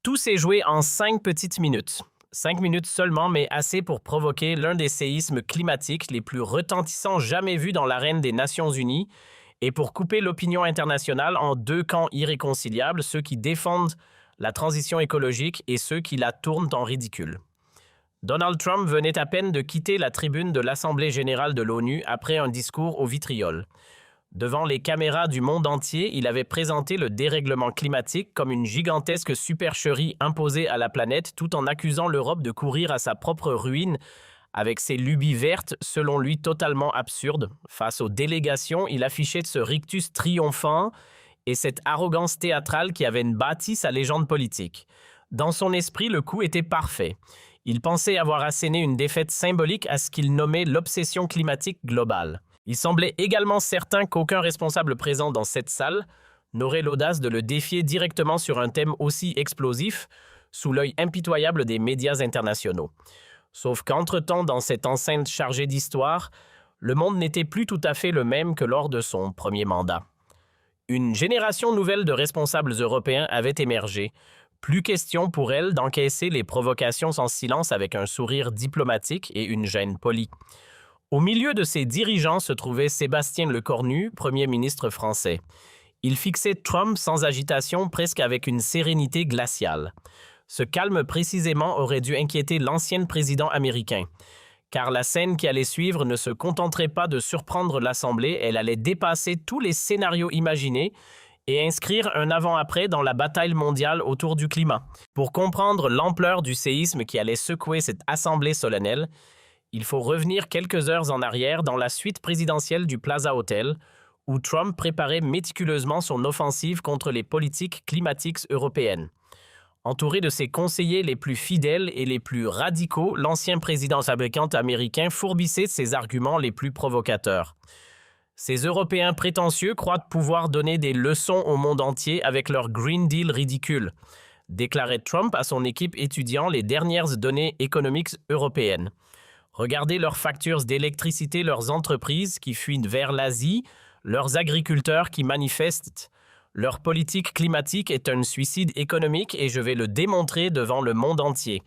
Tout s'est joué en 5 petites minutes. 5 minutes seulement, mais assez pour provoquer l'un des séismes climatiques les plus retentissants jamais vus dans l'arène des Nations Unies et pour couper l'opinion internationale en deux camps irréconciliables, ceux qui défendent la transition écologique et ceux qui la tournent en ridicule. Donald Trump venait à peine de quitter la tribune de l'Assemblée générale de l'ONU après un discours au vitriol. Devant les caméras du monde entier, il avait présenté le dérèglement climatique comme une gigantesque supercherie imposée à la planète tout en accusant l'Europe de courir à sa propre ruine avec ses lubies vertes, selon lui totalement absurdes. Face aux délégations, il affichait ce rictus triomphant et cette arrogance théâtrale qui avait bâti sa légende politique. Dans son esprit, le coup était parfait. Il pensait avoir asséné une défaite symbolique à ce qu'il nommait l'obsession climatique globale. Il semblait également certain qu'aucun responsable présent dans cette salle n'aurait l'audace de le défier directement sur un thème aussi explosif, sous l'œil impitoyable des médias internationaux. Sauf qu'entre-temps, dans cette enceinte chargée d'histoire, le monde n'était plus tout à fait le même que lors de son premier mandat. Une génération nouvelle de responsables européens avait émergé. Plus question pour elle d'encaisser les provocations en silence avec un sourire diplomatique et une gêne polie. Au milieu de ces dirigeants se trouvait Sébastien Lecornu, Premier ministre français. Il fixait Trump sans agitation, presque avec une sérénité glaciale. Ce calme précisément aurait dû inquiéter l'ancien président américain, car la scène qui allait suivre ne se contenterait pas de surprendre l'Assemblée, elle allait dépasser tous les scénarios imaginés et inscrire un avant-après dans la bataille mondiale autour du climat. Pour comprendre l'ampleur du séisme qui allait secouer cette assemblée solennelle, il faut revenir quelques heures en arrière dans la suite présidentielle du Plaza Hotel, où Trump préparait méticuleusement son offensive contre les politiques climatiques européennes. Entouré de ses conseillers les plus fidèles et les plus radicaux, l'ancien président fabricant américain fourbissait ses arguments les plus provocateurs. Ces Européens prétentieux croient pouvoir donner des leçons au monde entier avec leur Green Deal ridicule, déclarait Trump à son équipe étudiant les dernières données économiques européennes. Regardez leurs factures d'électricité, leurs entreprises qui fuient vers l'Asie, leurs agriculteurs qui manifestent. Leur politique climatique est un suicide économique et je vais le démontrer devant le monde entier.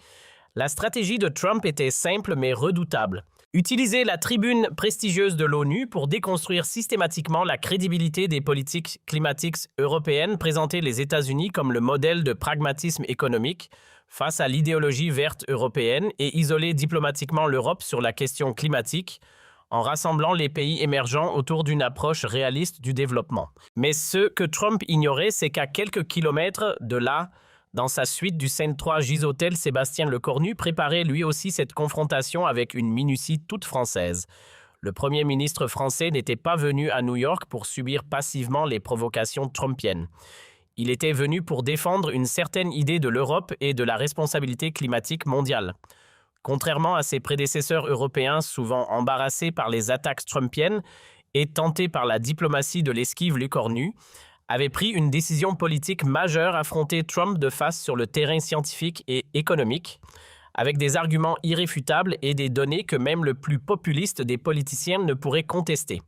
La stratégie de Trump était simple mais redoutable. Utiliser la tribune prestigieuse de l'ONU pour déconstruire systématiquement la crédibilité des politiques climatiques européennes, présenter les États-Unis comme le modèle de pragmatisme économique face à l'idéologie verte européenne et isoler diplomatiquement l'Europe sur la question climatique en rassemblant les pays émergents autour d'une approche réaliste du développement. Mais ce que Trump ignorait, c'est qu'à quelques kilomètres de là, dans sa suite du Saint 3 Gishotel, Sébastien Lecornu préparait lui aussi cette confrontation avec une minutie toute française. Le Premier ministre français n'était pas venu à New York pour subir passivement les provocations trumpiennes. Il était venu pour défendre une certaine idée de l'Europe et de la responsabilité climatique mondiale. Contrairement à ses prédécesseurs européens souvent embarrassés par les attaques trumpiennes et tentés par la diplomatie de l'esquive Lecornu, avait pris une décision politique majeure, affronter Trump de face sur le terrain scientifique et économique, avec des arguments irréfutables et des données que même le plus populiste des politiciens ne pourrait contester.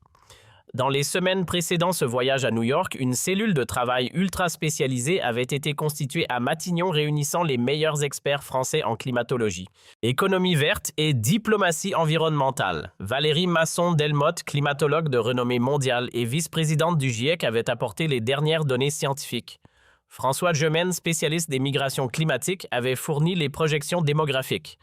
Dans les semaines précédant ce voyage à New York, une cellule de travail ultra spécialisée avait été constituée à Matignon réunissant les meilleurs experts français en climatologie, économie verte et diplomatie environnementale. Valérie Masson-Delmotte, climatologue de renommée mondiale et vice-présidente du GIEC, avait apporté les dernières données scientifiques. François Gemène, spécialiste des migrations climatiques, avait fourni les projections démographiques.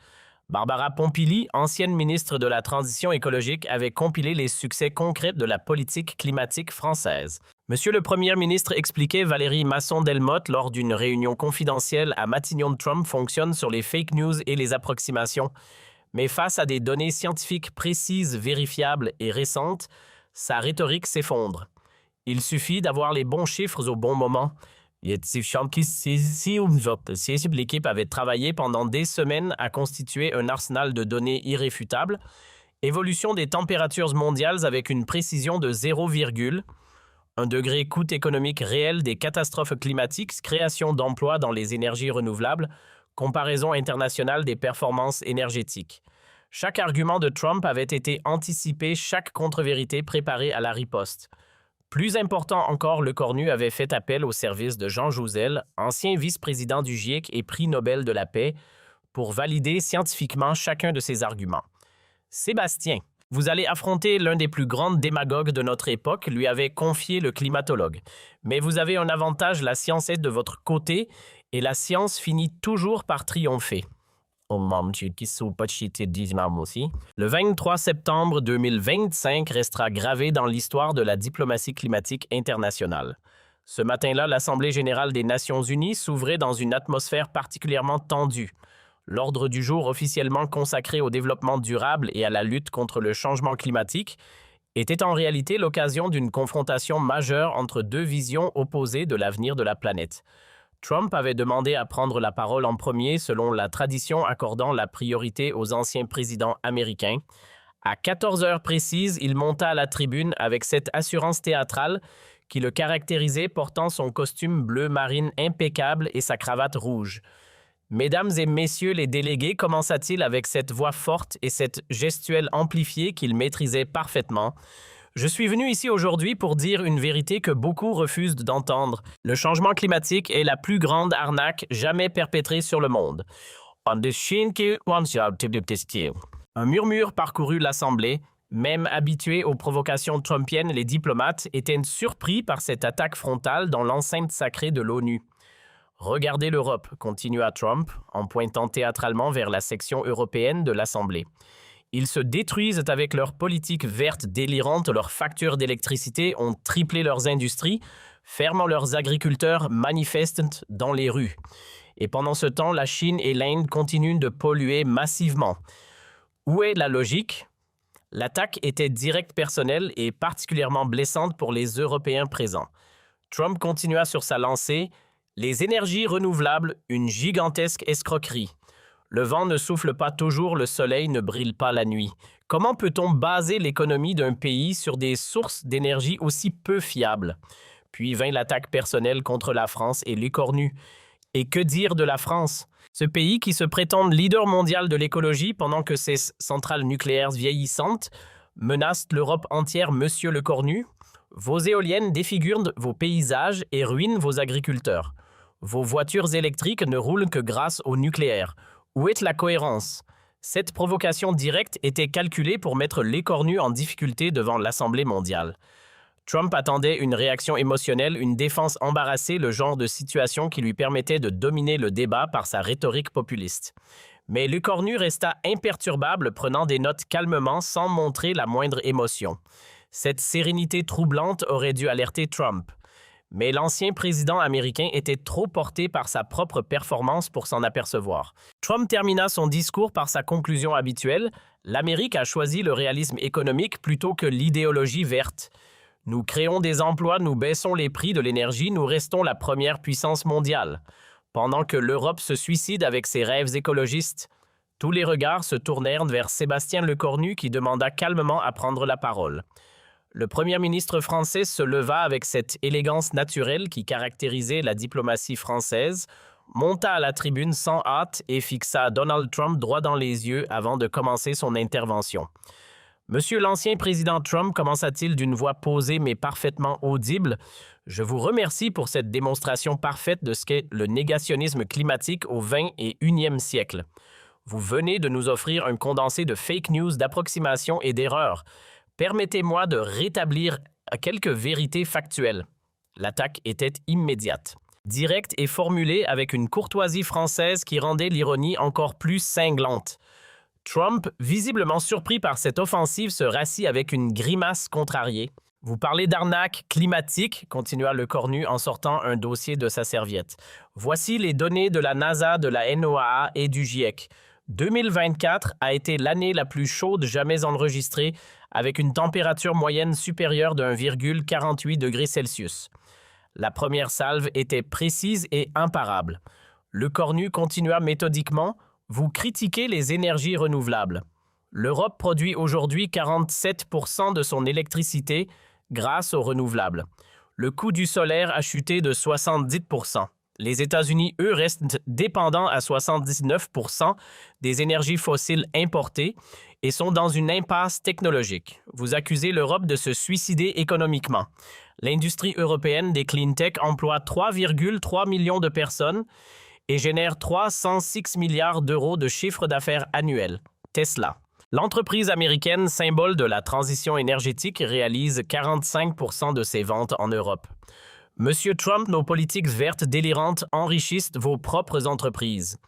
Barbara Pompili, ancienne ministre de la Transition écologique, avait compilé les succès concrets de la politique climatique française. Monsieur le Premier ministre expliquait Valérie Masson-Delmotte lors d'une réunion confidentielle à Matignon. Trump fonctionne sur les fake news et les approximations. Mais face à des données scientifiques précises, vérifiables et récentes, sa rhétorique s'effondre. Il suffit d'avoir les bons chiffres au bon moment. L'équipe avait travaillé pendant des semaines à constituer un arsenal de données irréfutables, évolution des températures mondiales avec une précision de 0, un degré coût économique réel des catastrophes climatiques, création d'emplois dans les énergies renouvelables, comparaison internationale des performances énergétiques. Chaque argument de Trump avait été anticipé, chaque contre-vérité préparée à la riposte. Plus important encore, Lecornu avait fait appel au service de Jean Jouzel, ancien vice-président du GIEC et prix Nobel de la paix, pour valider scientifiquement chacun de ses arguments. Sébastien, vous allez affronter l'un des plus grands démagogues de notre époque, lui avait confié le climatologue. Mais vous avez un avantage, la science est de votre côté et la science finit toujours par triompher. Le 23 septembre 2025 restera gravé dans l'histoire de la diplomatie climatique internationale. Ce matin-là, l'Assemblée générale des Nations unies s'ouvrait dans une atmosphère particulièrement tendue. L'ordre du jour officiellement consacré au développement durable et à la lutte contre le changement climatique était en réalité l'occasion d'une confrontation majeure entre deux visions opposées de l'avenir de la planète. Trump avait demandé à prendre la parole en premier selon la tradition accordant la priorité aux anciens présidents américains. À 14 heures précises, il monta à la tribune avec cette assurance théâtrale qui le caractérisait, portant son costume bleu marine impeccable et sa cravate rouge. « Mesdames et messieurs les délégués », commença-t-il avec cette voix forte et cette gestuelle amplifiée qu'il maîtrisait parfaitement, « je suis venu ici aujourd'hui pour dire une vérité que beaucoup refusent d'entendre. Le changement climatique est la plus grande arnaque jamais perpétrée sur le monde. » Un murmure parcourut l'Assemblée. Même habitués aux provocations trumpiennes, les diplomates étaient surpris par cette attaque frontale dans l'enceinte sacrée de l'ONU. « Regardez l'Europe », continua Trump, en pointant théâtralement vers la section européenne de l'Assemblée. Ils se détruisent avec leur politique verte délirante, leurs factures d'électricité ont triplé leurs industries, fermant leurs agriculteurs manifestent dans les rues. Et pendant ce temps, la Chine et l'Inde continuent de polluer massivement. Où est la logique? L'attaque était directe, personnelle et particulièrement blessante pour les Européens présents. Trump continua sur sa lancée. Les énergies renouvelables, une gigantesque escroquerie. Le vent ne souffle pas toujours, le soleil ne brille pas la nuit. Comment peut-on baser l'économie d'un pays sur des sources d'énergie aussi peu fiables? Puis vint l'attaque personnelle contre la France et Lecornu. Et que dire de la France? Ce pays qui se prétend leader mondial de l'écologie pendant que ses centrales nucléaires vieillissantes menacent l'Europe entière, monsieur Lecornu. Vos éoliennes défigurent vos paysages et ruinent vos agriculteurs. Vos voitures électriques ne roulent que grâce au nucléaire. Où est la cohérence? Cette provocation directe était calculée pour mettre Lecornu en difficulté devant l'Assemblée mondiale. Trump attendait une réaction émotionnelle, une défense embarrassée, le genre de situation qui lui permettait de dominer le débat par sa rhétorique populiste. Mais Lecornu resta imperturbable, prenant des notes calmement sans montrer la moindre émotion. Cette sérénité troublante aurait dû alerter Trump. Mais l'ancien président américain était trop porté par sa propre performance pour s'en apercevoir. Trump termina son discours par sa conclusion habituelle. L'Amérique a choisi le réalisme économique plutôt que l'idéologie verte. Nous créons des emplois, nous baissons les prix de l'énergie, nous restons la première puissance mondiale. Pendant que l'Europe se suicide avec ses rêves écologistes, tous les regards se tournèrent vers Sébastien Lecornu qui demanda calmement à prendre la parole. Le premier ministre français se leva avec cette élégance naturelle qui caractérisait la diplomatie française, monta à la tribune sans hâte et fixa Donald Trump droit dans les yeux avant de commencer son intervention. « Monsieur l'ancien président Trump, commença-t-il d'une voix posée mais parfaitement audible, je vous remercie pour cette démonstration parfaite de ce qu'est le négationnisme climatique au 21e siècle. Vous venez de nous offrir un condensé de fake news, d'approximations et d'erreurs. Permettez-moi de rétablir quelques vérités factuelles. » L'attaque était immédiate, directe et formulée avec une courtoisie française qui rendait l'ironie encore plus cinglante. Trump, visiblement surpris par cette offensive, se rassit avec une grimace contrariée. « Vous parlez d'arnaque climatique », continua Lecornu en sortant un dossier de sa serviette. « Voici les données de la NASA, de la NOAA et du GIEC. 2024 a été l'année la plus chaude jamais enregistrée, avec une température moyenne supérieure de 1,48 degrés Celsius. La première salve était précise et imparable. Lecornu continua méthodiquement. Vous critiquez les énergies renouvelables. L'Europe produit aujourd'hui 47% de son électricité grâce aux renouvelables. Le coût du solaire a chuté de 70%. Les États-Unis, eux, restent dépendants à 79% des énergies fossiles importées et sont dans une impasse technologique. Vous accusez l'Europe de se suicider économiquement. L'industrie européenne des clean tech emploie 3,3 millions de personnes et génère 306 milliards d'euros de chiffre d'affaires annuel. Tesla. L'entreprise américaine, symbole de la transition énergétique, réalise 45% de ses ventes en Europe. Monsieur Trump, nos politiques vertes délirantes enrichissent vos propres entreprises.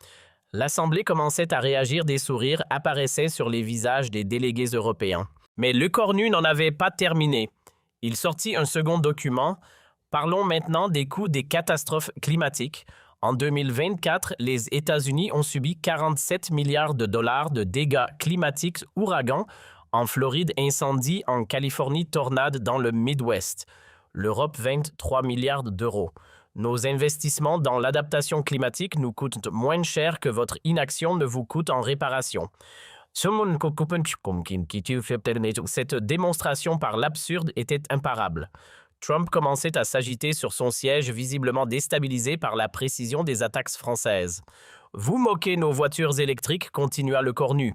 L'Assemblée commençait à réagir, des sourires apparaissaient sur les visages des délégués européens. Mais le cornu n'en avait pas terminé. Il sortit un second document. Parlons maintenant des coûts des catastrophes climatiques. En 2024, les États-Unis ont subi 47 milliards de dollars de dégâts climatiques, ouragans en Floride, incendies en Californie, tornades dans le Midwest. L'Europe, 23 milliards d'euros. Nos investissements dans l'adaptation climatique nous coûtent moins cher que votre inaction ne vous coûte en réparation. Cette démonstration par l'absurde était imparable. Trump commençait à s'agiter sur son siège, visiblement déstabilisé par la précision des attaques françaises. Vous moquez nos voitures électriques, continua le cornu.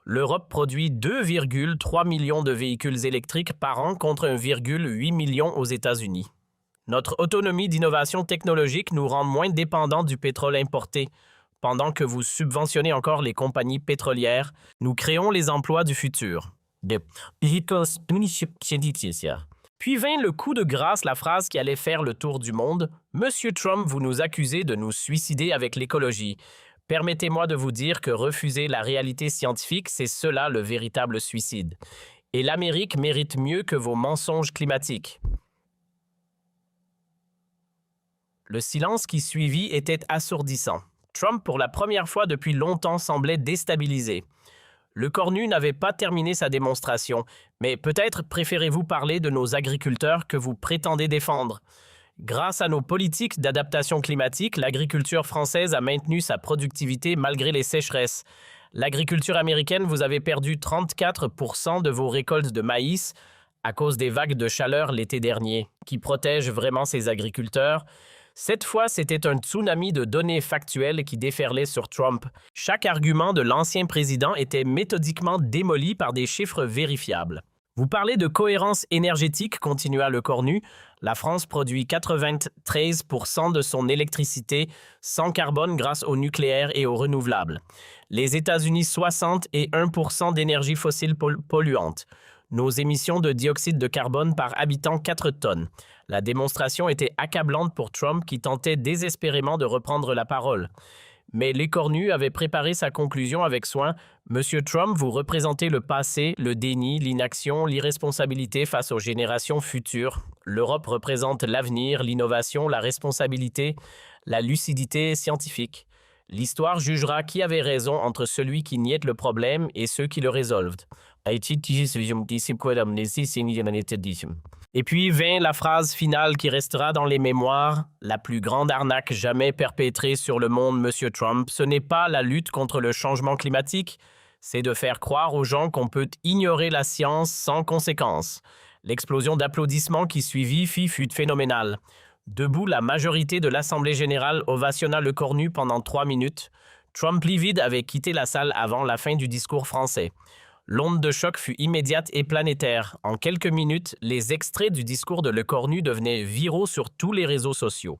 L'Europe produit 2,3 millions de véhicules électriques par an contre 1,8 million aux États-Unis. Notre autonomie d'innovation technologique nous rend moins dépendants du pétrole importé. Pendant que vous subventionnez encore les compagnies pétrolières, nous créons les emplois du futur. Puis vint le coup de grâce, la phrase qui allait faire le tour du monde. « Monsieur Trump, vous nous accusez de nous suicider avec l'écologie. Permettez-moi de vous dire que refuser la réalité scientifique, c'est cela le véritable suicide. Et l'Amérique mérite mieux que vos mensonges climatiques. » Le silence qui suivit était assourdissant. Trump, pour la première fois depuis longtemps, semblait déstabilisé. Le cornu n'avait pas terminé sa démonstration, mais peut-être préférez-vous parler de nos agriculteurs que vous prétendez défendre. Grâce à nos politiques d'adaptation climatique, l'agriculture française a maintenu sa productivité malgré les sécheresses. L'agriculture américaine, vous avez perdu 34% de vos récoltes de maïs à cause des vagues de chaleur l'été dernier. Qui protège vraiment ces agriculteurs? Cette fois, c'était un tsunami de données factuelles qui déferlait sur Trump. Chaque argument de l'ancien président était méthodiquement démoli par des chiffres vérifiables. Vous parlez de cohérence énergétique, continua le cornu. La France produit 93% de son électricité sans carbone grâce au nucléaire et aux renouvelables. Les États-Unis, 61% d'énergie fossile polluante. Nos émissions de dioxyde de carbone par habitant, 4 tonnes. La démonstration était accablante pour Trump qui tentait désespérément de reprendre la parole. Mais l'écornu avait préparé sa conclusion avec soin. « Monsieur Trump, vous représentez le passé, le déni, l'inaction, l'irresponsabilité face aux générations futures. L'Europe représente l'avenir, l'innovation, la responsabilité, la lucidité scientifique. L'histoire jugera qui avait raison entre celui qui niette le problème et ceux qui le résolvent. » Et puis vint la phrase finale qui restera dans les mémoires. La plus grande arnaque jamais perpétrée sur le monde, Monsieur Trump, ce n'est pas la lutte contre le changement climatique, c'est de faire croire aux gens qu'on peut ignorer la science sans conséquence. L'explosion d'applaudissements qui suivit fut phénoménale. Debout, la majorité de l'Assemblée générale ovationna le cornu pendant 3 minutes. Trump livide avait quitté la salle avant la fin du discours français. L'onde de choc fut immédiate et planétaire. En quelques minutes, les extraits du discours de Le Cornu devenaient viraux sur tous les réseaux sociaux.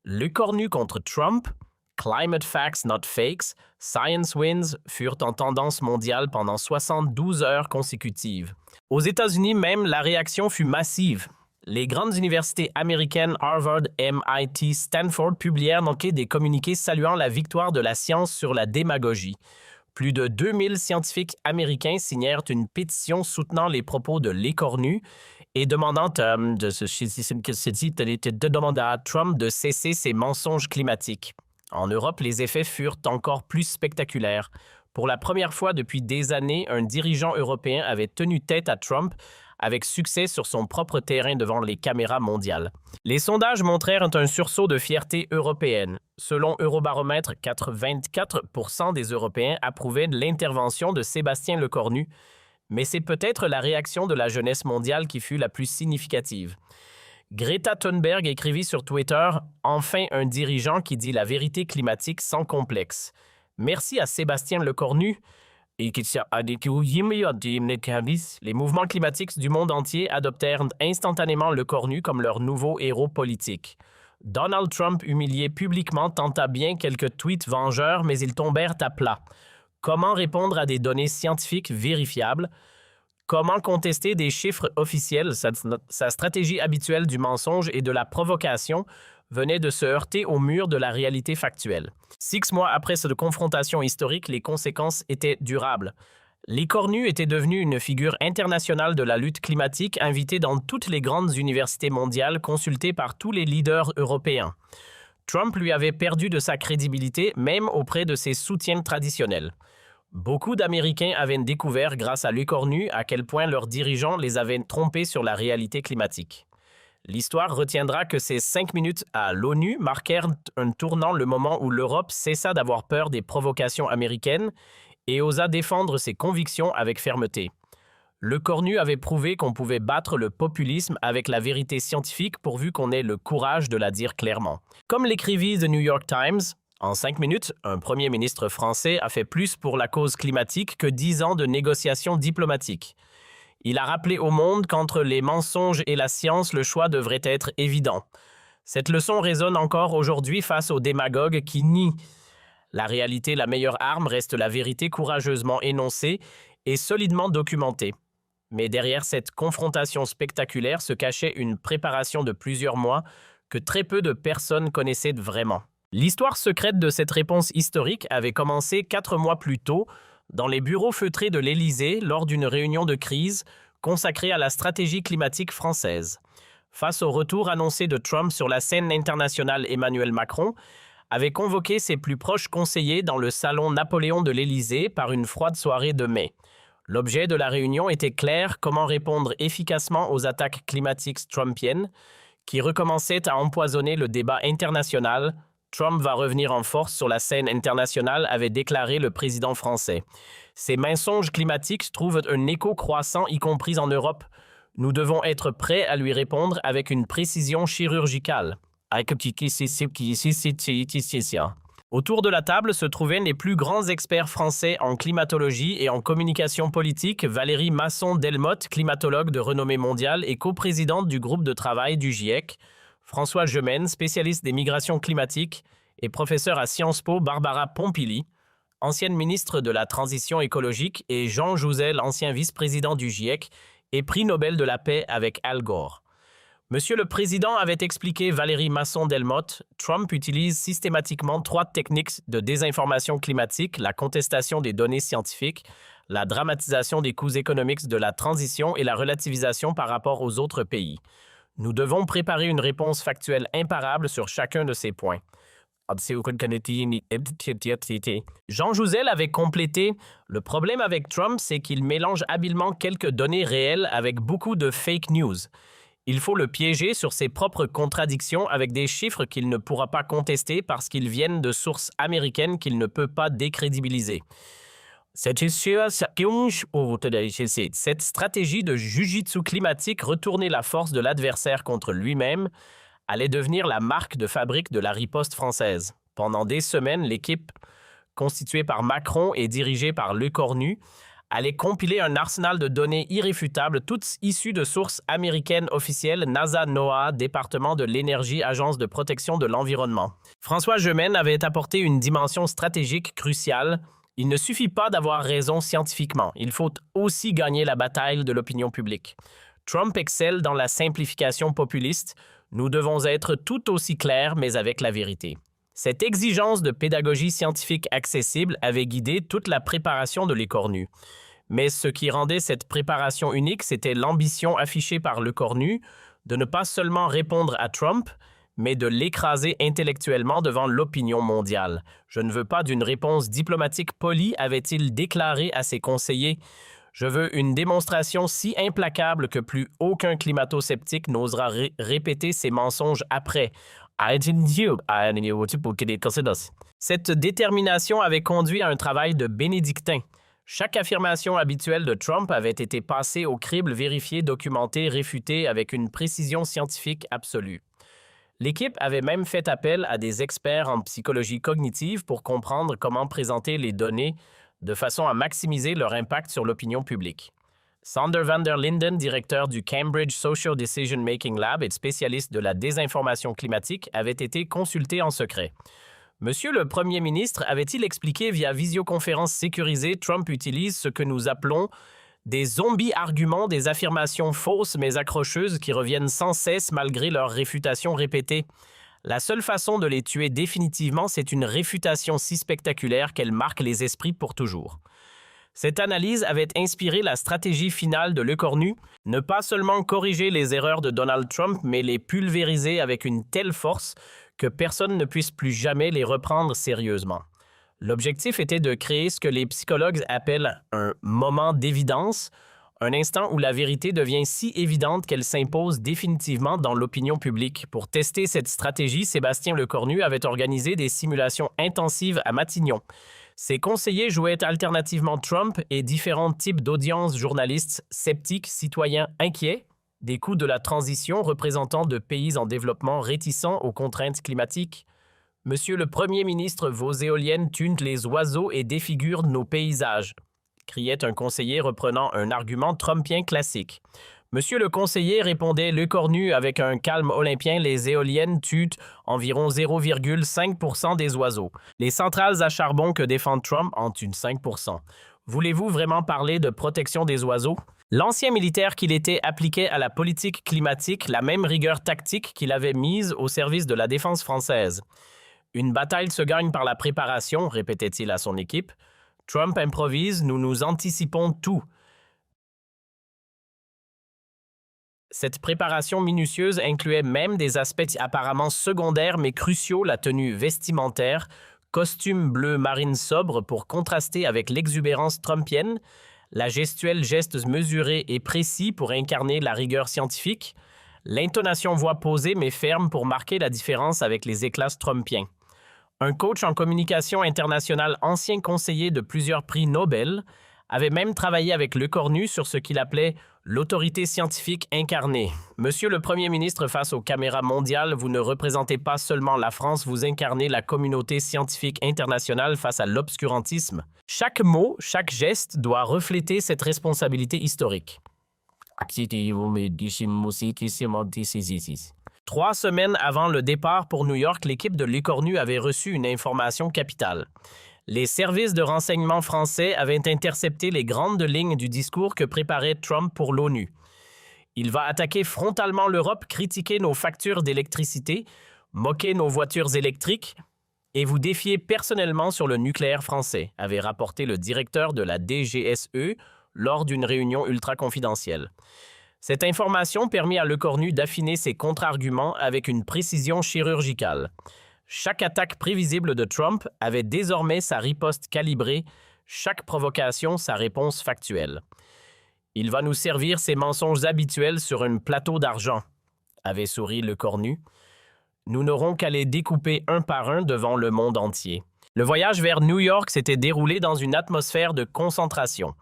Le Cornu contre Trump, Climate Facts Not Fakes, Science Wins furent en tendance mondiale pendant 72 heures consécutives. Aux États-Unis même, la réaction fut massive. Les grandes universités américaines Harvard, MIT, Stanford publièrent donc des communiqués saluant la victoire de la science sur la démagogie. Plus de 2000 scientifiques américains signèrent une pétition soutenant les propos de l'écornu et demandant à Trump de cesser ses mensonges climatiques. En Europe, les effets furent encore plus spectaculaires. Pour la première fois depuis des années, un dirigeant européen avait tenu tête à Trump avec succès sur son propre terrain devant les caméras mondiales. Les sondages montrèrent un sursaut de fierté européenne. Selon Eurobaromètre, 24% des Européens approuvaient l'intervention de Sébastien Lecornu, mais c'est peut-être la réaction de la jeunesse mondiale qui fut la plus significative. Greta Thunberg écrivit sur Twitter « Enfin un dirigeant qui dit la vérité climatique sans complexe ». Merci à Sébastien Lecornu. Les mouvements climatiques du monde entier adoptèrent instantanément Lecornu comme leur nouveau héros politique. Donald Trump, humilié publiquement, tenta bien quelques tweets vengeurs, mais ils tombèrent à plat. Comment répondre à des données scientifiques vérifiables? Comment contester des chiffres officiels? Sa stratégie habituelle du mensonge et de la provocation venait de se heurter au mur de la réalité factuelle. 6 mois après cette confrontation historique, les conséquences étaient durables. Lecornu était devenu une figure internationale de la lutte climatique, invité dans toutes les grandes universités mondiales, consulté par tous les leaders européens. Trump lui avait perdu de sa crédibilité, même auprès de ses soutiens traditionnels. Beaucoup d'Américains avaient découvert, grâce à Lecornu, à quel point leurs dirigeants les avaient trompés sur la réalité climatique. L'histoire retiendra que ces 5 minutes à l'ONU marquèrent un tournant, le moment où l'Europe cessa d'avoir peur des provocations américaines et osa défendre ses convictions avec fermeté. Lecornu avait prouvé qu'on pouvait battre le populisme avec la vérité scientifique pourvu qu'on ait le courage de la dire clairement. Comme l'écrivit The New York Times, en 5 minutes, un premier ministre français a fait plus pour la cause climatique que 10 ans de négociations diplomatiques. Il a rappelé au monde qu'entre les mensonges et la science, le choix devrait être évident. Cette leçon résonne encore aujourd'hui face aux démagogues qui nient. La réalité, la meilleure arme, reste la vérité courageusement énoncée et solidement documentée. Mais derrière cette confrontation spectaculaire se cachait une préparation de plusieurs mois que très peu de personnes connaissaient vraiment. L'histoire secrète de cette réponse historique avait commencé 4 mois plus tôt, dans les bureaux feutrés de l'Élysée, lors d'une réunion de crise consacrée à la stratégie climatique française. Face au retour annoncé de Trump sur la scène internationale, Emmanuel Macron avait convoqué ses plus proches conseillers dans le salon Napoléon de l'Élysée par une froide soirée de mai. L'objet de la réunion était clair: comment répondre efficacement aux attaques climatiques trumpiennes qui recommençaient à empoisonner le débat international. Trump va revenir en force sur la scène internationale, avait déclaré le président français. Ces mensonges climatiques trouvent un écho croissant, y compris en Europe. Nous devons être prêts à lui répondre avec une précision chirurgicale. Autour de la table se trouvaient les plus grands experts français en climatologie et en communication politique. Valérie Masson-Delmotte, climatologue de renommée mondiale et coprésidente du groupe de travail du GIEC. François Gemène, spécialiste des migrations climatiques et professeur à Sciences Po. Barbara Pompili, ancienne ministre de la Transition écologique, et Jean Jouzel, ancien vice-président du GIEC et prix Nobel de la paix avec Al Gore. Monsieur le Président, avait expliqué Valérie Masson-Delmotte, Trump utilise systématiquement 3 techniques de désinformation climatique: la contestation des données scientifiques, la dramatisation des coûts économiques de la transition et la relativisation par rapport aux autres pays. Nous devons préparer une réponse factuelle imparable sur chacun de ces points. Jean Jouzel avait complété « Le problème avec Trump, c'est qu'il mélange habilement quelques données réelles avec beaucoup de fake news. Il faut le piéger sur ses propres contradictions avec des chiffres qu'il ne pourra pas contester parce qu'ils viennent de sources américaines qu'il ne peut pas décrédibiliser. » Cette stratégie de jujitsu climatique, retourner la force de l'adversaire contre lui-même, allait devenir la marque de fabrique de la riposte française. Pendant des semaines, l'équipe, constituée par Macron et dirigée par Lecornu, allait compiler un arsenal de données irréfutables, toutes issues de sources américaines officielles: NASA, NOAA, Département de l'énergie, Agence de protection de l'environnement. François Gemène avait apporté une dimension stratégique cruciale. Il ne suffit pas d'avoir raison scientifiquement, il faut aussi gagner la bataille de l'opinion publique. Trump excelle dans la simplification populiste. Nous devons être tout aussi clairs, mais avec la vérité. Cette exigence de pédagogie scientifique accessible avait guidé toute la préparation de Lecornu. Mais ce qui rendait cette préparation unique, c'était l'ambition affichée par Lecornu de ne pas seulement répondre à Trump, mais de l'écraser intellectuellement devant l'opinion mondiale. « Je ne veux pas d'une réponse diplomatique polie », avait-il déclaré à ses conseillers. « Je veux une démonstration si implacable que plus aucun climato-sceptique n'osera répéter ses mensonges après. » Cette détermination avait conduit à un travail de bénédictin. Chaque affirmation habituelle de Trump avait été passée au crible, vérifiée, documentée, réfutée avec une précision scientifique absolue. L'équipe avait même fait appel à des experts en psychologie cognitive pour comprendre comment présenter les données de façon à maximiser leur impact sur l'opinion publique. Sander van der Linden, directeur du Cambridge Social Decision Making Lab et spécialiste de la désinformation climatique, avait été consulté en secret. Monsieur le Premier ministre avait-il expliqué via visioconférence sécurisée, Trump utilise ce que nous appelons des zombies-arguments, des affirmations fausses mais accrocheuses qui reviennent sans cesse malgré leurs réfutations répétées. La seule façon de les tuer définitivement, c'est une réfutation si spectaculaire qu'elle marque les esprits pour toujours. Cette analyse avait inspiré la stratégie finale de Lecornu, ne pas seulement corriger les erreurs de Donald Trump, mais les pulvériser avec une telle force que personne ne puisse plus jamais les reprendre sérieusement. L'objectif était de créer ce que les psychologues appellent un moment d'évidence, un instant où la vérité devient si évidente qu'elle s'impose définitivement dans l'opinion publique. Pour tester cette stratégie, Sébastien Lecornu avait organisé des simulations intensives à Matignon. Ses conseillers jouaient alternativement Trump et différents types d'audiences, journalistes sceptiques, citoyens inquiets, des coûts de la transition représentant de pays en développement réticents aux contraintes climatiques. Monsieur le Premier ministre, vos éoliennes tuent les oiseaux et défigurent nos paysages, criait un conseiller reprenant un argument trumpien classique. Monsieur le conseiller, répondait Lecornu avec un calme olympien, les éoliennes tuent environ 0,5% des oiseaux. Les centrales à charbon que défend Trump en tuent 5%. Voulez-vous vraiment parler de protection des oiseaux? L'ancien militaire qu'il était appliquait à la politique climatique la même rigueur tactique qu'il avait mise au service de la défense française. Une bataille se gagne par la préparation, répétait-il à son équipe. Trump improvise, nous anticipons tout. Cette préparation minutieuse incluait même des aspects apparemment secondaires mais cruciaux, la tenue vestimentaire, costume bleu marine sobre pour contraster avec l'exubérance trumpienne, la gestuelle gestes mesurés et précis pour incarner la rigueur scientifique, l'intonation voix posée mais ferme pour marquer la différence avec les éclats trumpiens. Un coach en communication internationale, ancien conseiller de plusieurs prix Nobel, avait même travaillé avec Lecornu sur ce qu'il appelait l'autorité scientifique incarnée. Monsieur le Premier ministre, face aux caméras mondiales, vous ne représentez pas seulement la France, vous incarnez la communauté scientifique internationale face à l'obscurantisme. Chaque mot, chaque geste doit refléter cette responsabilité historique. 3 semaines avant le départ pour New York, l'équipe de Lecornu avait reçu une information capitale. Les services de renseignement français avaient intercepté les grandes lignes du discours que préparait Trump pour l'ONU. Il va attaquer frontalement l'Europe, critiquer nos factures d'électricité, moquer nos voitures électriques et vous défier personnellement sur le nucléaire français, avait rapporté le directeur de la DGSE lors d'une réunion ultra confidentielle. Cette information permit à Lecornu d'affiner ses contre-arguments avec une précision chirurgicale. Chaque attaque prévisible de Trump avait désormais sa riposte calibrée, chaque provocation sa réponse factuelle. Il va nous servir ses mensonges habituels sur un plateau d'argent, avait souri Lecornu. Nous n'aurons qu'à les découper un par un devant le monde entier. Le voyage vers New York s'était déroulé dans une atmosphère de concentration.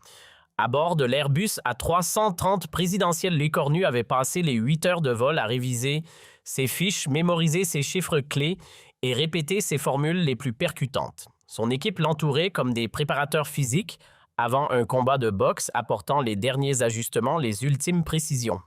À bord de l'Airbus A330 présidentiel, Lecornu avait passé les 8 heures de vol à réviser ses fiches, mémoriser ses chiffres clés et répéter ses formules les plus percutantes. Son équipe l'entourait comme des préparateurs physiques avant un combat de boxe apportant les derniers ajustements, les ultimes précisions.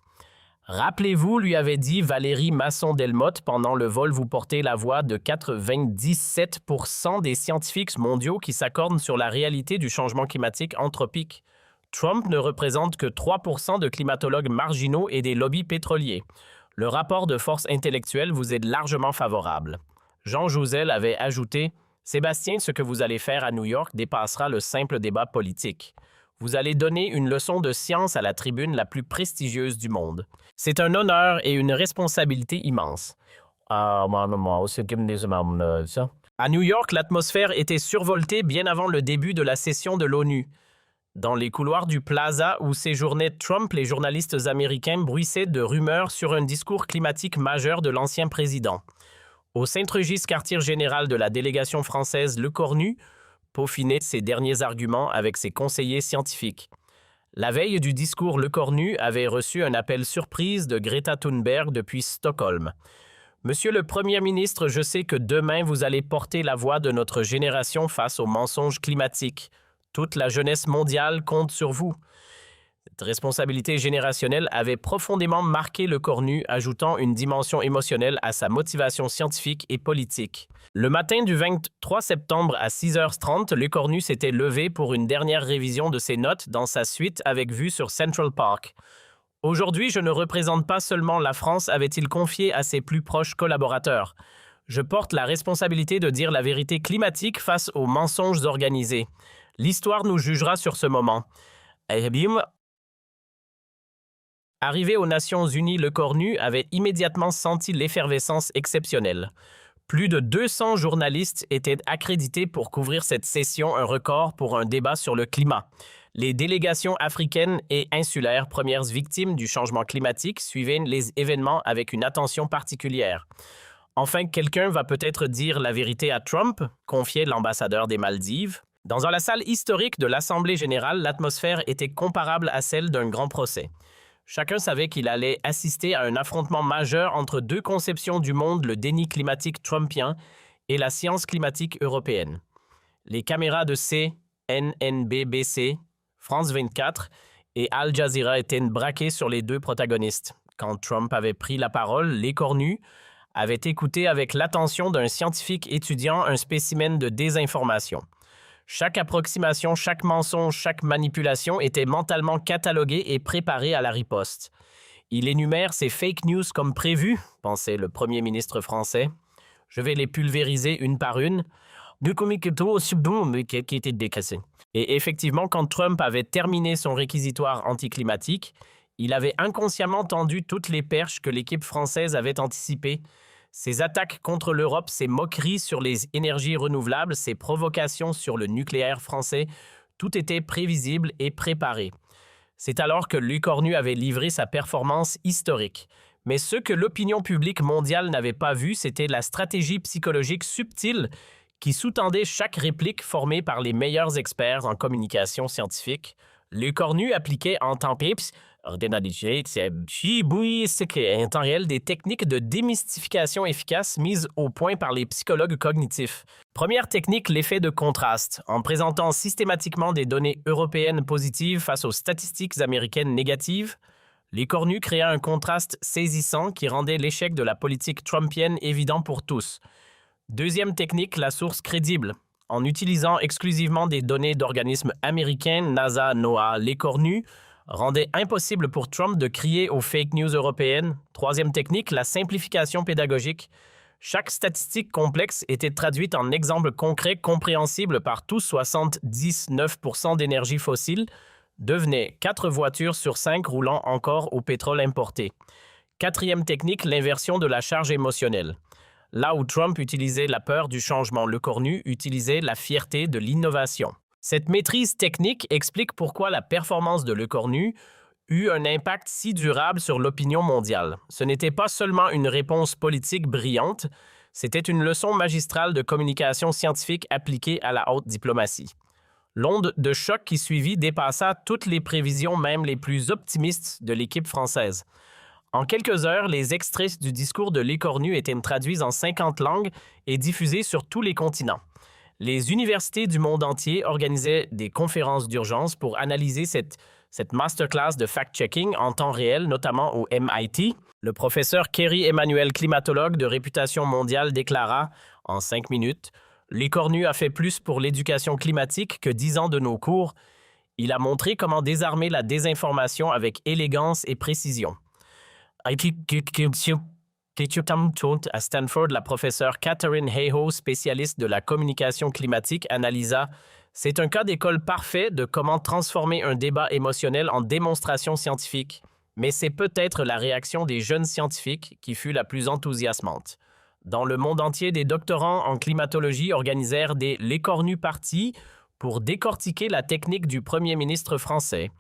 Rappelez-vous, lui avait dit Valérie Masson-Delmotte, pendant le vol, vous portez la voix de 97% des scientifiques mondiaux qui s'accordent sur la réalité du changement climatique anthropique. Trump ne représente que 3% de climatologues marginaux et des lobbies pétroliers. Le rapport de force intellectuelle vous est largement favorable. Jean Jouzel avait ajouté « Sébastien, ce que vous allez faire à New York dépassera le simple débat politique. Vous allez donner une leçon de science à la tribune la plus prestigieuse du monde. C'est un honneur et une responsabilité immense. » À New York, l'atmosphère était survoltée bien avant le début de la session de l'ONU. Dans les couloirs du Plaza où séjournait Trump, les journalistes américains bruissaient de rumeurs sur un discours climatique majeur de l'ancien président. Au Saint-Régis, quartier général de la délégation française Lecornu, peaufiner ses derniers arguments avec ses conseillers scientifiques. La veille du discours, Lecornu avait reçu un appel surprise de Greta Thunberg depuis Stockholm. « Monsieur le Premier ministre, je sais que demain vous allez porter la voix de notre génération face aux mensonges climatiques. Toute la jeunesse mondiale compte sur vous. » Cette responsabilité générationnelle avait profondément marqué Lecornu, ajoutant une dimension émotionnelle à sa motivation scientifique et politique. Le matin du 23 septembre à 6h30, Lecornu s'était levé pour une dernière révision de ses notes dans sa suite avec vue sur Central Park. « Aujourd'hui, je ne représente pas seulement la France », avait-il confié à ses plus proches collaborateurs. « Je porte la responsabilité de dire la vérité climatique face aux mensonges organisés. L'histoire nous jugera sur ce moment. » Arrivé aux Nations Unies, Lecornu avait immédiatement senti l'effervescence exceptionnelle. Plus de 200 journalistes étaient accrédités pour couvrir cette session, un record pour un débat sur le climat. Les délégations africaines et insulaires, premières victimes du changement climatique, suivaient les événements avec une attention particulière. Enfin, quelqu'un va peut-être dire la vérité à Trump, confiait l'ambassadeur des Maldives. Dans la salle historique de l'Assemblée générale, l'atmosphère était comparable à celle d'un grand procès. Chacun savait qu'il allait assister à un affrontement majeur entre deux conceptions du monde, le déni climatique trumpien et la science climatique européenne. Les caméras de CNNBC, France 24 et Al Jazeera étaient braquées sur les deux protagonistes. Quand Trump avait pris la parole, Lecornu avait écouté avec l'attention d'un scientifique étudiant un spécimen de désinformation. Chaque approximation, chaque mensonge, chaque manipulation était mentalement cataloguée et préparée à la riposte. Il énumère ces fake news comme prévu, pensait le Premier ministre français. Je vais les pulvériser une par une. Et effectivement, quand Trump avait terminé son réquisitoire anticlimatique, il avait inconsciemment tendu toutes les perches que l'équipe française avait anticipées. Ses attaques contre l'Europe, ses moqueries sur les énergies renouvelables, ses provocations sur le nucléaire français, tout était prévisible et préparé. C'est alors que Lecornu avait livré sa performance historique. Mais ce que l'opinion publique mondiale n'avait pas vu, c'était la stratégie psychologique subtile qui sous-tendait chaque réplique formée par les meilleurs experts en communication scientifique. Lecornu appliquait en temps réel des techniques de démystification efficaces mises au point par les psychologues cognitifs. Première technique, l'effet de contraste. En présentant systématiquement des données européennes positives face aux statistiques américaines négatives, Lecornu créa un contraste saisissant qui rendait l'échec de la politique trumpienne évident pour tous. Deuxième technique, la source crédible. En utilisant exclusivement des données d'organismes américains, NASA, NOAA, Lecornu rendait impossible pour Trump de crier aux fake news européennes. Troisième technique, la simplification pédagogique. Chaque statistique complexe était traduite en exemples concrets compréhensibles par tous. 79% d'énergie fossile devenait 4 voitures sur 5 roulant encore au pétrole importé. Quatrième technique, l'inversion de la charge émotionnelle. Là où Trump utilisait la peur du changement, Lecornu utilisait la fierté de l'innovation. Cette maîtrise technique explique pourquoi la performance de Lecornu eut un impact si durable sur l'opinion mondiale. Ce n'était pas seulement une réponse politique brillante, c'était une leçon magistrale de communication scientifique appliquée à la haute diplomatie. L'onde de choc qui suivit dépassa toutes les prévisions, même les plus optimistes, de l'équipe française. En quelques heures, les extraits du discours de Lecornu étaient traduits en 50 langues et diffusés sur tous les continents. Les universités du monde entier organisaient des conférences d'urgence pour analyser cette masterclass de fact-checking en temps réel, notamment au MIT. Le professeur Kerry Emmanuel, climatologue de réputation mondiale, déclara en 5 minutes « Lecornu a fait plus pour l'éducation climatique que 10 ans de nos cours. Il a montré comment désarmer la désinformation avec élégance et précision. » À Stanford, la professeure Catherine Hayhoe, spécialiste de la communication climatique, analysa « C'est un cas d'école parfait de comment transformer un débat émotionnel en démonstration scientifique. Mais c'est peut-être la réaction des jeunes scientifiques qui fut la plus enthousiasmante. » Dans le monde entier, des doctorants en climatologie organisèrent des Lecornu parties pour décortiquer la technique du Premier ministre français.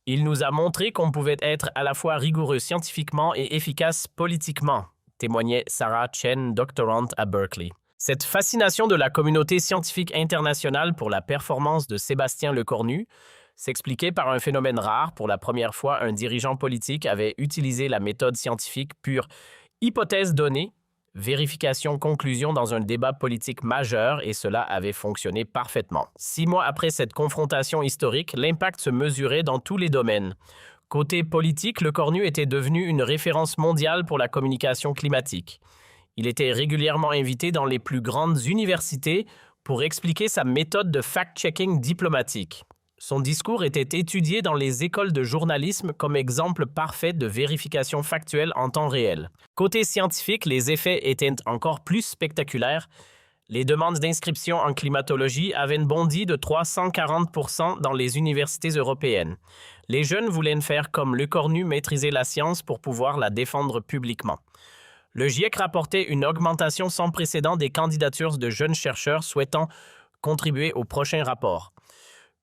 Il nous a montré qu'on pouvait être à la fois rigoureux scientifiquement et efficace politiquement, témoignait Sarah Chen, doctorante à Berkeley. Cette fascination de la communauté scientifique internationale pour la performance de Sébastien Lecornu s'expliquait par un phénomène rare. Pour la première fois, un dirigeant politique avait utilisé la méthode scientifique pure hypothèse donnée, vérification, conclusion dans un débat politique majeur, et cela avait fonctionné parfaitement. 6 mois après cette confrontation historique, l'impact se mesurait dans tous les domaines. Côté politique, Lecornu était devenu une référence mondiale pour la communication climatique. Il était régulièrement invité dans les plus grandes universités pour expliquer sa méthode de fact-checking diplomatique. Son discours était étudié dans les écoles de journalisme comme exemple parfait de vérification factuelle en temps réel. Côté scientifique, les effets étaient encore plus spectaculaires. Les demandes d'inscription en climatologie avaient bondi de 340% dans les universités européennes. Les jeunes voulaient faire comme Lecornu, maîtriser la science pour pouvoir la défendre publiquement. Le GIEC rapportait une augmentation sans précédent des candidatures de jeunes chercheurs souhaitant contribuer au prochain rapport.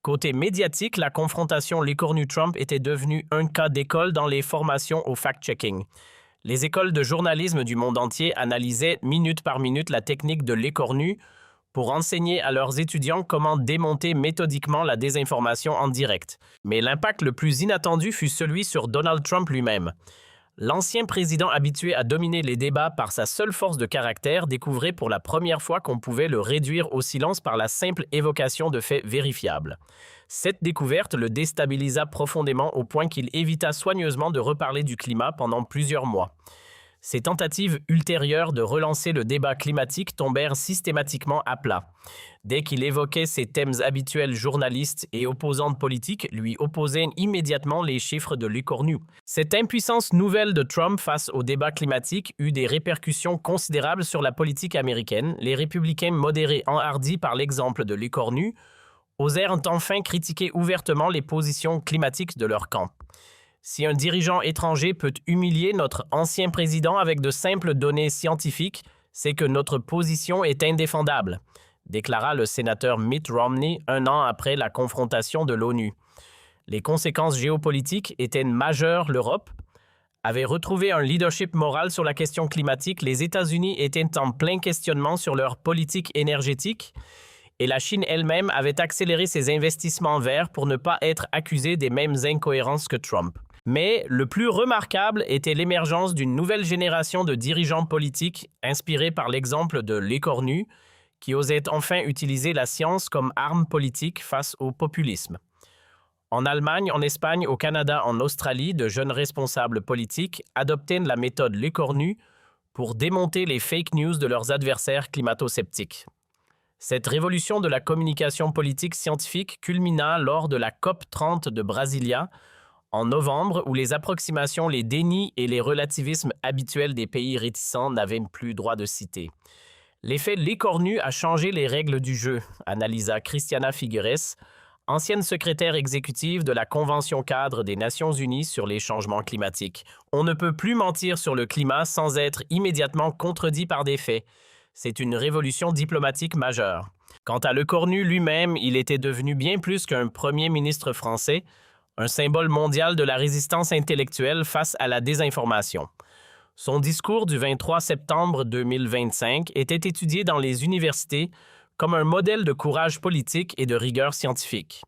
Côté médiatique, la confrontation Lecornu-Trump était devenue un cas d'école dans les formations au fact-checking. Les écoles de journalisme du monde entier analysaient minute par minute la technique de Lecornu pour enseigner à leurs étudiants comment démonter méthodiquement la désinformation en direct. Mais l'impact le plus inattendu fut celui sur Donald Trump lui-même. L'ancien président habitué à dominer les débats par sa seule force de caractère découvrait pour la première fois qu'on pouvait le réduire au silence par la simple évocation de faits vérifiables. Cette découverte le déstabilisa profondément au point qu'il évita soigneusement de reparler du climat pendant plusieurs mois. Ses tentatives ultérieures de relancer le débat climatique tombèrent systématiquement à plat. Dès qu'il évoquait ces thèmes habituels, journalistes et opposants politiques lui opposaient immédiatement les chiffres de Lecornu. Cette impuissance nouvelle de Trump face au débat climatique eut des répercussions considérables sur la politique américaine. Les républicains modérés, enhardis par l'exemple de Lecornu, osèrent enfin critiquer ouvertement les positions climatiques de leur camp. Si un dirigeant étranger peut humilier notre ancien président avec de simples données scientifiques, c'est que notre position est indéfendable, déclara le sénateur Mitt Romney 1 an après la confrontation de l'ONU. Les conséquences géopolitiques étaient majeures. L'Europe avait retrouvé un leadership moral sur la question climatique. Les États-Unis étaient en plein questionnement sur leur politique énergétique et la Chine elle-même avait accéléré ses investissements verts pour ne pas être accusée des mêmes incohérences que Trump. Mais le plus remarquable était l'émergence d'une nouvelle génération de dirigeants politiques inspirés par l'exemple de Lecornu, qui osaient enfin utiliser la science comme arme politique face au populisme. En Allemagne, en Espagne, au Canada, en Australie, de jeunes responsables politiques adoptaient la méthode Lecornu pour démonter les fake news de leurs adversaires climato-sceptiques. Cette révolution de la communication politique scientifique culmina lors de la COP30 de Brasilia, en novembre, où les approximations, les dénis et les relativismes habituels des pays réticents n'avaient plus droit de citer. L'effet Lecornu a changé les règles du jeu, analysa Christiana Figueres, ancienne secrétaire exécutive de la Convention cadre des Nations Unies sur les changements climatiques. On ne peut plus mentir sur le climat sans être immédiatement contredit par des faits. C'est une révolution diplomatique majeure. Quant à Lecornu lui-même, il était devenu bien plus qu'un premier ministre français, un symbole mondial de la résistance intellectuelle face à la désinformation. Son discours du 23 septembre 2025 était étudié dans les universités comme un modèle de courage politique et de rigueur scientifique.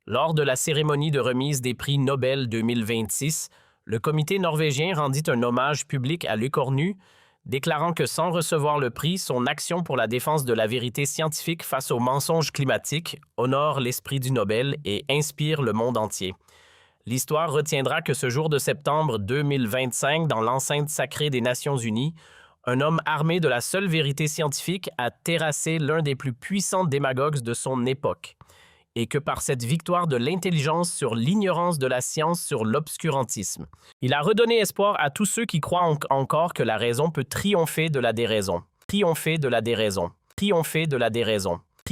Lors de la cérémonie de remise des prix Nobel 2026, le comité norvégien rendit un hommage public à Lecornu, déclarant que sans recevoir le prix, son action pour la défense de la vérité scientifique face aux mensonges climatiques honore l'esprit du Nobel et inspire le monde entier. L'histoire retiendra que ce jour de septembre 2025, dans l'enceinte sacrée des Nations Unies, un homme armé de la seule vérité scientifique a terrassé l'un des plus puissants démagogues de son époque, et que par cette victoire de l'intelligence sur l'ignorance de la science sur l'obscurantisme, il a redonné espoir à tous ceux qui croient encore que la raison peut triompher de la déraison. Triompher de la déraison. Triompher de la déraison.